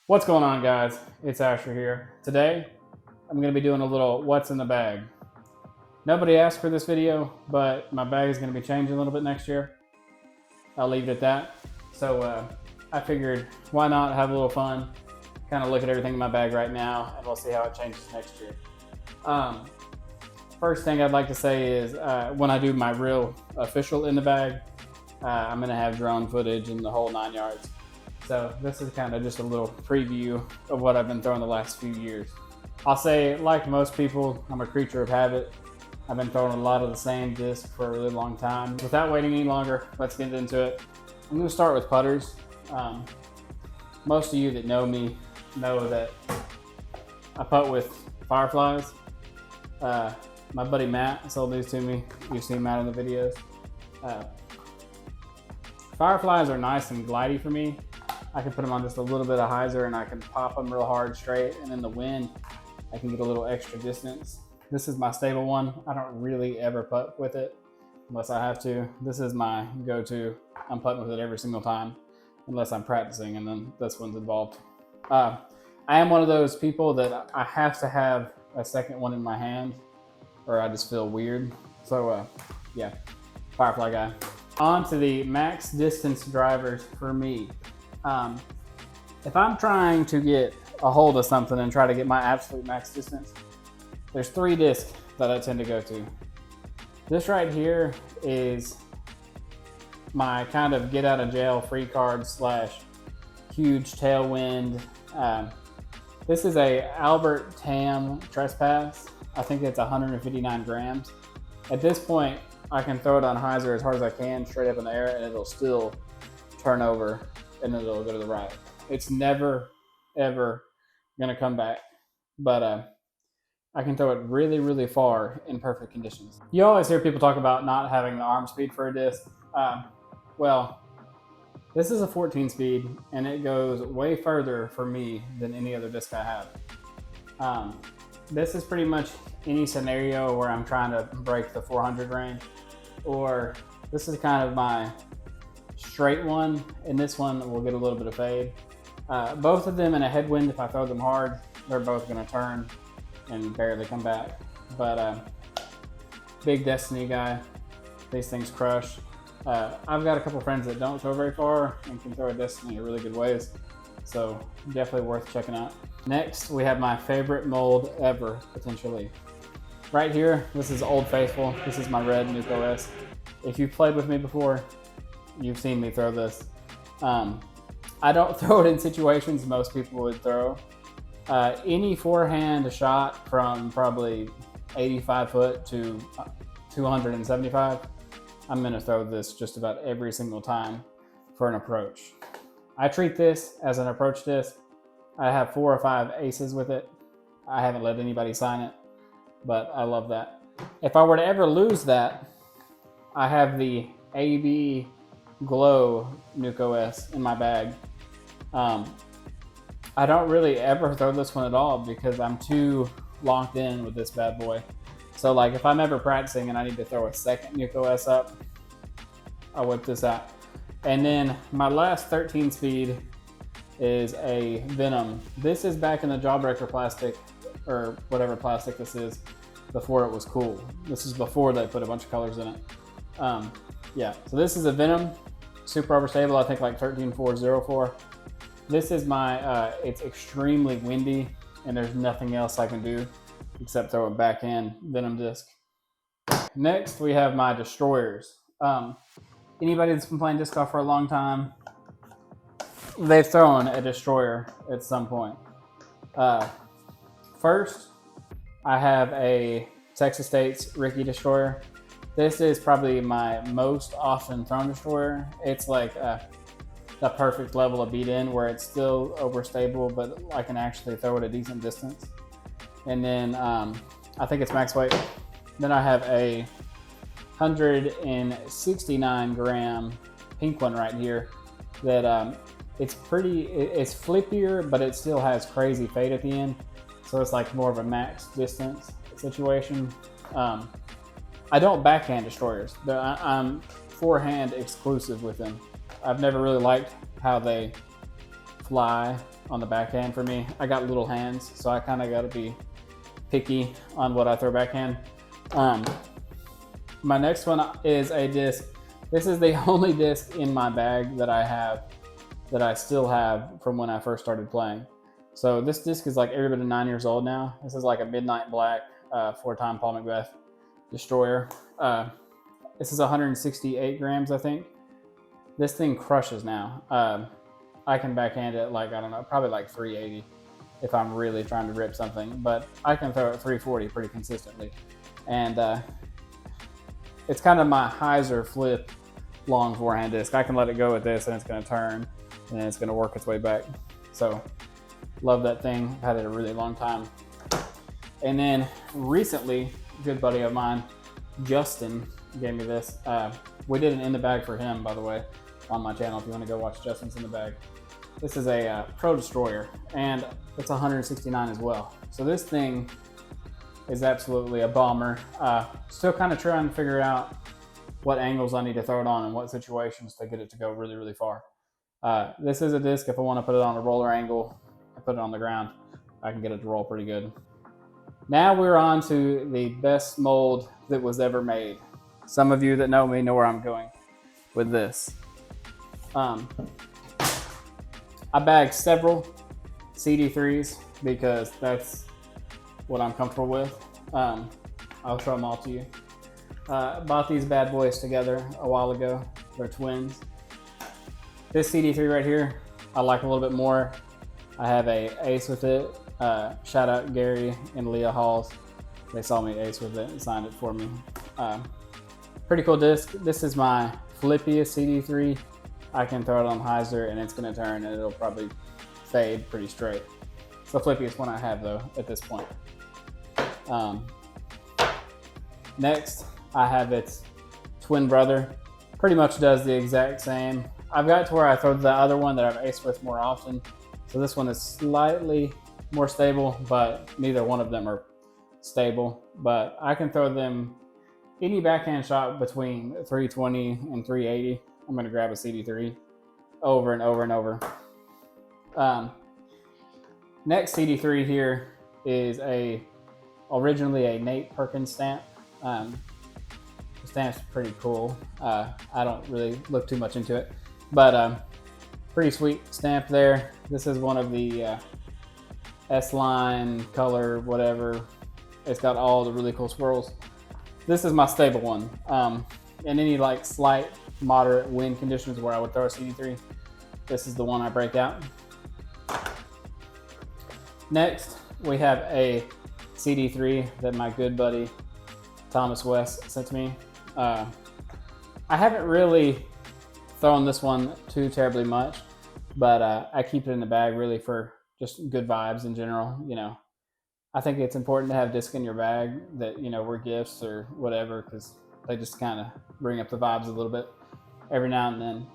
What's going on, guys? It's Asher here. Today, I'm going to be doing a little what's in the bag. Nobody asked for this video, but my bag is going to be changing a little bit next year. I'll leave it at that. So I figured, why not have a little fun, kind of look at everything in my bag right now, and we'll see how it changes next year. First thing I'd like to say is when I do my real official in the bag, I'm going to have drone footage and the whole 9 yards. So this is kind of just a little preview of what I've been throwing the last few years. I'll say, like most people, I'm a creature of habit. I've been throwing a lot of the same disc for a really long time. Without waiting any longer, let's get into it. I'm going to start with putters. Most of you that know me know that I putt with Fireflies. My buddy Matt sold these to me. You've seen Matt in the videos. Fireflies are nice and glidey for me. I can put them on just a little bit of hyzer and I can pop them real hard straight, and in the wind I can get a little extra distance. This is my stable one. I don't really ever putt with it unless I have to. This is my go-to. I'm putting with it every single time unless I'm practicing, and then this one's involved. I am one of those people that I have to have a second one in my hand or I just feel weird. So yeah, Firefly guy. On to the max distance drivers for me. If I'm trying to get a hold of something and try to get my absolute max distance, there's 3 discs that I tend to go to. This right here is my kind of get out of jail free card / huge tailwind. This is a Albert Tam Trespass. I think it's 159 grams. At this point, I can throw it on hyzer as hard as I can straight up in the air and it'll still turn over and it'll go to the right. It's never, ever gonna come back. But I can throw it really, really far in perfect conditions. You always hear people talk about not having the arm speed for a disc. Well, this is a 14 speed and it goes way further for me than any other disc I have. This is pretty much any scenario where I'm trying to break the 400 range, or this is kind of my straight one, and this one will get a little bit of fade. Both of them in a headwind, if I throw them hard, they're both going to turn and barely come back. But big Destiny guy, these things crush. I've got a couple friends that don't throw very far and can throw a Destiny in really good ways, so definitely worth checking out. Next, we have my favorite mold ever, potentially. Right here, this is Old Faithful. This is my red Nuke OS. If you've played with me before, you've seen me throw this. I don't throw it in situations most people would throw. Any forehand shot from probably 85 foot to 275, I'm gonna throw this just about every single time for an approach. I treat this as an approach disc. I have 4 or 5 aces with it. I haven't let anybody sign it, but I love that. If I were to ever lose that, I have the AB Glow Nuke OS in my bag. I don't really ever throw this one at all because I'm too locked in with this bad boy. So like if I'm ever practicing and I need to throw a second Nuke OS up, I'll whip this out. And then my last 13 speed is a Venom. This is back in the Jawbreaker plastic, or whatever plastic this is, before it was cool. This is before they put a bunch of colors in it. Yeah, so this is a Venom, super overstable, I think like 13404. This is my, it's extremely windy and there's nothing else I can do except throw a backhand Venom disc. Next, we have my Destroyers. Anybody that's been playing disc golf for a long time, they've thrown a Destroyer at some point. First, I have a Texas State's Ricky Destroyer. This is probably my most often thrown Destroyer. It's like the perfect level of beat in where it's still overstable, but I can actually throw it a decent distance. And then I think it's max weight. Then I have a 169 gram pink one right here that it's flippier, but it still has crazy fade at the end. So it's like more of a max distance situation. I don't backhand Destroyers. I'm forehand exclusive with them. I've never really liked how they fly on the backhand for me. I got little hands, so I kind of got to be picky on what I throw backhand. My next one is a disc. This is the only disc in my bag that I still have from when I first started playing. So this disc is like every bit of 9 years old now. This is like a Midnight Black 4-time Paul McBeth Destroyer. This is 168 grams, I think. This thing crushes now. I can backhand it like, I don't know, probably like 380 if I'm really trying to rip something, but I can throw it 340 pretty consistently. And it's kind of my hyzer flip long forehand disc. I can let it go with this and it's going to turn and it's going to work its way back. So love that thing. I've had it a really long time. And then recently, a good buddy of mine, Justin, gave me this. We did an in the bag for him, by the way, on my channel if you want to go watch Justin's in the bag. This is a Pro Destroyer, and it's 169 as well. So this thing is absolutely a bomber. Still kind of trying to figure out what angles I need to throw it on and what situations to get it to go really, really far. This is a disc, if I want to put it on a roller angle, I put it on the ground, I can get it to roll pretty good. Now we're on to the best mold that was ever made. Some of you that know me know where I'm going with this. I bagged several CD3s because that's what I'm comfortable with. I'll show them all to you. Bought these bad boys together a while ago. They're twins. This CD3 right here, I like a little bit more. I have a ace with it. Shout out Gary and Leah Halls. They saw me ace with it and signed it for me. Pretty cool disc. This is my flippiest CD3. I can throw it on hyzer and it's gonna turn and it'll probably fade pretty straight. It's the flippiest one I have though at this point. Next, I have its twin brother. Pretty much does the exact same. I've got to where I throw the other one that I've aced with more often. So this one is slightly more stable, but neither one of them are stable. But I can throw them any backhand shot between 320 and 380. I'm going to grab a CD3 over and over and over. Next CD3 here is originally a Nate Perkins stamp. The stamp's pretty cool. I don't really look too much into it, but pretty sweet stamp there. This is one of the S-line color, whatever. It's got all the really cool swirls. This is my stable one. In any like slight moderate wind conditions where I would throw a CD3, this is the one I break out. Next, we have a CD3 that my good buddy Thomas West sent to me. I haven't really thrown this one too terribly much, but I keep it in the bag really for just good vibes in general. You know, I think it's important to have discs in your bag that, you know, were gifts or whatever, because they just kind of bring up the vibes a little bit every now and then.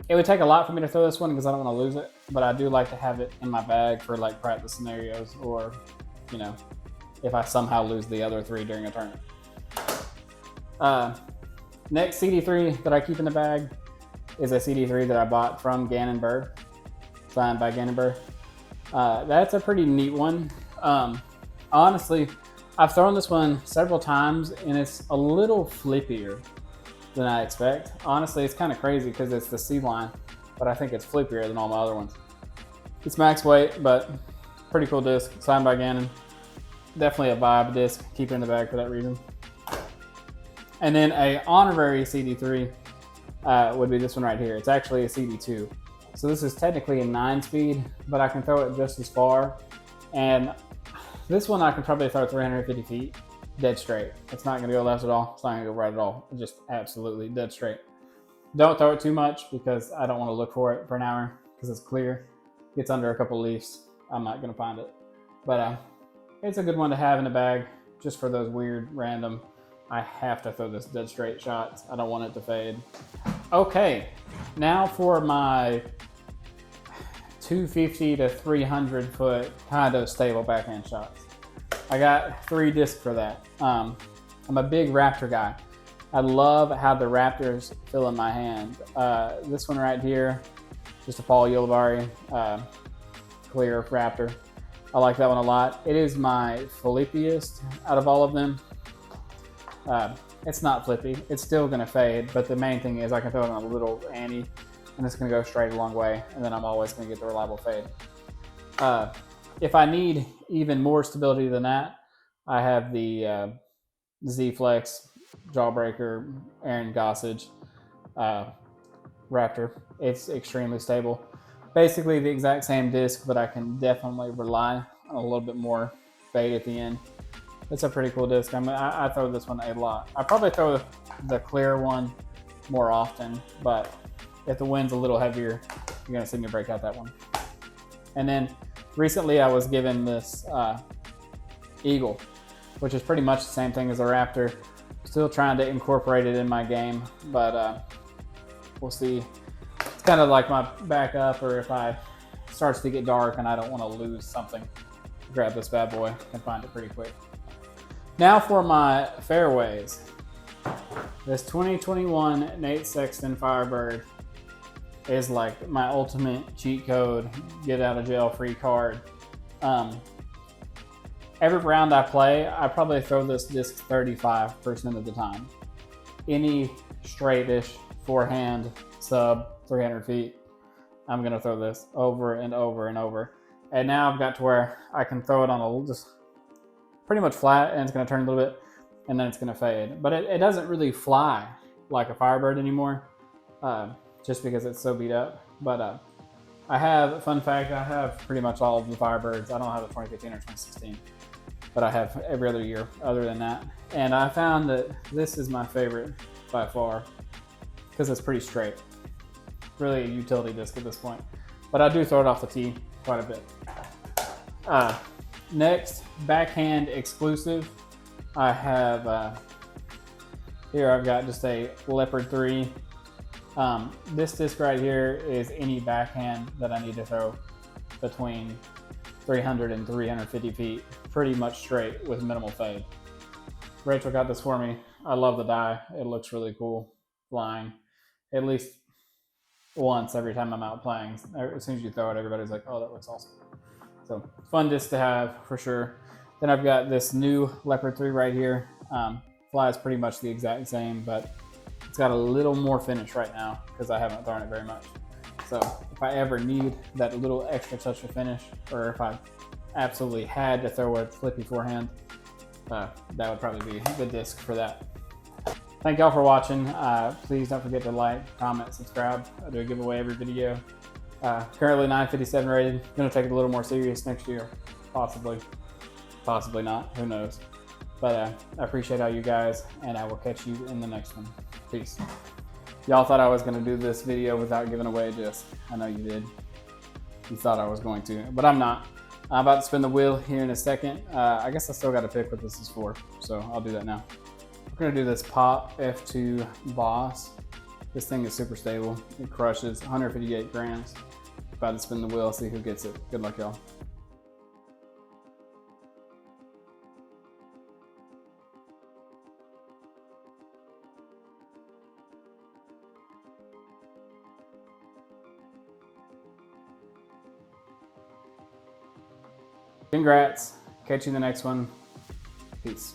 It would take a lot for me to throw this one because I don't want to lose it, but I do like to have it in my bag for like practice scenarios, or, you know, if I somehow lose the other three during a tournament. Next CD3 that I keep in the bag is a CD3 that I bought from Gannon Burr, signed by Gannon Burr. That's a pretty neat one. Honestly, I've thrown this one several times and it's a little flippier than I expect. Honestly, it's kind of crazy because it's the C line, but I think it's flippier than all my other ones. It's max weight, but pretty cool disc, signed by Gannon. Definitely a vibe disc, keep it in the bag for that reason. And then a honorary CD3 would be this one right here. It's actually a CD2. So this is technically a 9-speed, but I can throw it just as far. And this one I can probably throw 350 feet dead straight. It's not gonna go left at all. It's not gonna go right at all. It's just absolutely dead straight. Don't throw it too much because I don't wanna look for it for an hour because it's clear. Gets under a couple leaves, I'm not gonna find it. But it's a good one to have in the bag just for those weird random, I have to throw this dead straight shots. I don't want it to fade. Okay, now for my 250 to 300 foot kind of stable backhand shots. I got 3 discs for that. I'm a big Raptor guy. I love how the Raptors feel in my hand. This one right here just a Paul Ulibarri clear Raptor. I like that one a lot. It is my flippiest out of all of them. It's not flippy. It's still going to fade, but the main thing is I can throw it on a little ante, and it's going to go straight a long way, and then I'm always going to get the reliable fade. If I need even more stability than that, I have the Z-Flex Jawbreaker Aaron Gossage Raptor. It's extremely stable. Basically the exact same disc, but I can definitely rely on a little bit more fade at the end. It's a pretty cool disc. I throw this one a lot. I probably throw the clear one more often, but if the wind's a little heavier, you're gonna see me break out that one. And then recently I was given this Eagle, which is pretty much the same thing as a Raptor. Still trying to incorporate it in my game, but we'll see. It's kind of like my backup, or if it starts to get dark and I don't want to lose something, grab this bad boy and find it pretty quick. Now for my fairways. This 2021 Nate Sexton Firebird is like my ultimate cheat code, get out of jail free card. Every round I play, I probably throw this disc 35% of the time. Any straightish forehand sub 300 feet, I'm gonna throw this over and over and over. And now I've got to where I can throw it on just pretty much flat, and it's gonna turn a little bit, and then it's gonna fade. But it doesn't really fly like a Firebird anymore, just because it's so beat up. But I have, fun fact, I have pretty much all of the Firebirds. I don't have a 2015 or 2016, but I have every other year other than that. And I found that this is my favorite by far because it's pretty straight. Really a utility disc at this point. But I do throw it off the tee quite a bit. Next, backhand exclusive. I have, here I've got just a Leopard 3. This disc right here is any backhand that I need to throw between 300 and 350 feet, pretty much straight with minimal fade. Rachel got this for me. I love the die. It looks really cool flying. At least once every time I'm out playing. As soon as you throw it, everybody's like, oh, that looks awesome. So fun disc to have for sure. Then I've got this new Leopard 3 right here. Flies pretty much the exact same, but it's got a little more finish right now because I haven't thrown it very much. So if I ever need that little extra touch of finish, or if I absolutely had to throw a flippy forehand, that would probably be the disc for that. Thank y'all for watching. Please don't forget to like, comment, subscribe. I do a giveaway every video. Currently 957 rated. Gonna take it a little more serious next year, possibly not, who knows. But I appreciate all you guys, and I will catch you in the next one. Peace. Y'all thought I was gonna do this video without giving away a disc. I know you did. You thought I was going to, but I'm not. I'm about to spin the wheel here in a second. I guess I still gotta pick what this is for, so I'll do that now. We're gonna do this Pop F2 Boss. This thing is super stable. It crushes 158 grams. About to spin the wheel, see who gets it. Good luck, y'all. Congrats. Catch you in the next one. Peace.